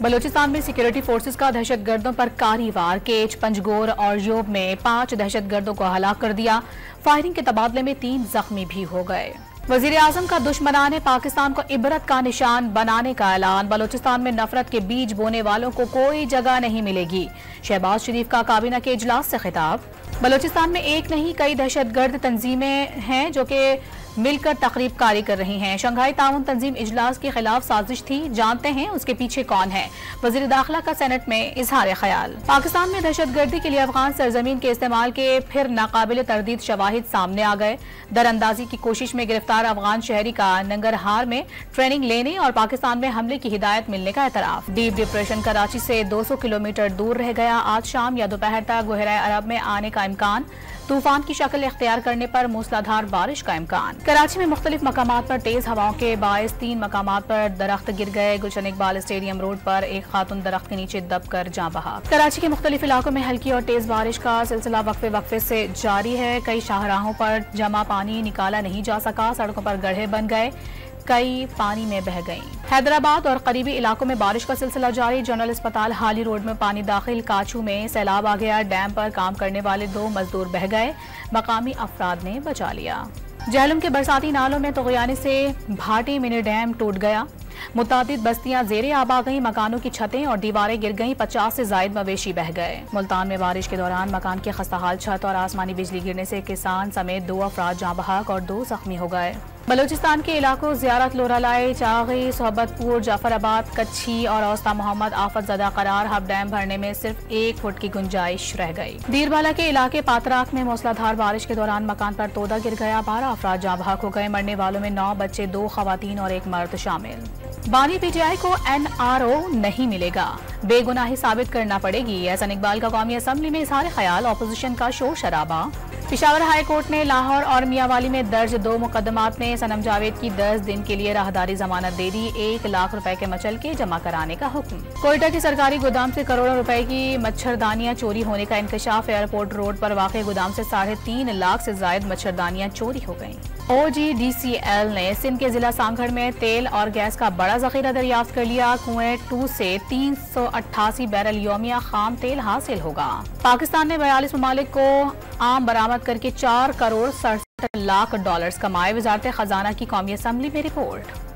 बलूचिस्तान में security forces का दहशतगर्दों पर कारी वार। केच, पंजगोर और योब में 5 दहशतगर्दों को हलाक कर दिया। फायरिंग के तबादले में 3 जख्मी भी हो गए। वजीर आजम का दुश्मनाने पाकिस्तान को इबरत का निशान बनाने का ऐलान। बलूचिस्तान में नफरत के बीज बोने वालों को कोई जगह नहीं मिलेगी। शहबाज शरीफ का काबीना के इजलास से खिताब। बलूचिस्तान में एक नहीं कई दहशतगर्द तंजीमें हैं जो कि मिलकर तकरीब कारी कर रही हैं। शंघाई ताउन तंजीम इजलास के खिलाफ साजिश थी, जानते हैं उसके पीछे कौन है। वजीर दाखिला का सेनेट में इजहार ख्याल। पाकिस्तान में दहशतगर्दी के लिए अफगान सरजमीन के इस्तेमाल के फिर नाकाबिल तरदीद शवाहिद सामने आ गए। दरअंदाजी की कोशिश में गिरफ्तार अफगान शहरी का नंगरहार में ट्रेनिंग लेने और पाकिस्तान में हमले की हिदायत मिलने का एतराफ। डीप डिप्रेशन कराची से 200 किलोमीटर दूर रह गया। आज शाम या दोपहर तक बहरा अरब में आने का इम्कान। तूफान की शक्ल इख्तियार करने पर मूसलाधार बारिश का इम्कान। कराची में मुख्तलिफ मकामात पर तेज हवाओं के बायस 3 मकामात पर दरख्त गिर गए। गुलशन इकबाल स्टेडियम रोड पर एक खातून दरख्त के नीचे दबकर जाँ बहक। कराची के मुख्तलिफ इलाकों में हल्की और तेज बारिश का सिलसिला वक्फे से जारी है। कई शाहराहों पर जमा पानी निकाला नहीं जा सका। सड़कों पर गड्ढे बन गए, कई पानी में बह गईं। हैदराबाद और करीबी इलाकों में बारिश का सिलसिला जारी। जनरल अस्पताल हाली रोड में पानी दाखिल। काचू में सैलाब आ गया। डैम पर काम करने वाले 2 मजदूर बह गए, मकामी अफराद ने बचा लिया। जहलम के बरसाती नालों में तुगयानी से भाटी मिनी डैम टूट गया। मुतादिद बस्तियां जेरे आब आ गई। मकानों की छतें और दीवारें गिर गईं। 50 से जायद मवेशी बह गए। मुल्तान में बारिश के दौरान मकान की खस्ताहाल छत और आसमानी बिजली गिरने से किसान समेत 2 अफराद जाँ बहक और 2 जख्मी हो गए। बलूचिस्तान के इलाकों ज़ियारत, लोरालाई, चागी, सोहबतपुर, जाफराबाद, कच्छी और औस्ता मोहम्मद आफत ज़दा करार। हब डैम भरने में सिर्फ 1 फुट की गुंजाइश रह गई। दीरबाला के इलाके पातराक में मूसलाधार बारिश के दौरान मकान पर तोदा गिर गया। 12 अफराद जाँ बहक हो गए। मरने वालों में 9 बच्चे, 2 खवातीन और 1 मर्द शामिल। बानी पीटीआई को NRO नहीं मिलेगा, बेगुनाही साबित करना पड़ेगी। एहसान इकबाल का कौमी असम्बली में इजहार ख्याल। ऑपोजिशन का शोर शराबा। पेशावर हाई कोर्ट ने लाहौर और मियांवाली में दर्ज 2 मुकदमात में सनम जावेद की 10 दिन के लिए राहदारी जमानत दे दी। 1 लाख रुपए के मचल के जमा कराने का हुक्म। कोयटा के सरकारी गोदाम से करोड़ों रुपए की मच्छरदानियां चोरी होने का इंकशाफ। एयरपोर्ट रोड पर वाक़े गोदाम से 3.5 लाख से जायद मच्छरदानियां चोरी हो गईं। OGDCL ने सिंध के जिला सांगढ़ में तेल और गैस का बड़ा जखीरा दरियाफ्त कर लिया। कुएं 2 से 388 बैरल योमिया खाम तेल हासिल होगा। पाकिस्तान ने 42 ममालिक को आम बरामद करके $4 करोड़ 67 लाख कमाए। वजारत खजाना की कौमी असम्बली में रिपोर्ट।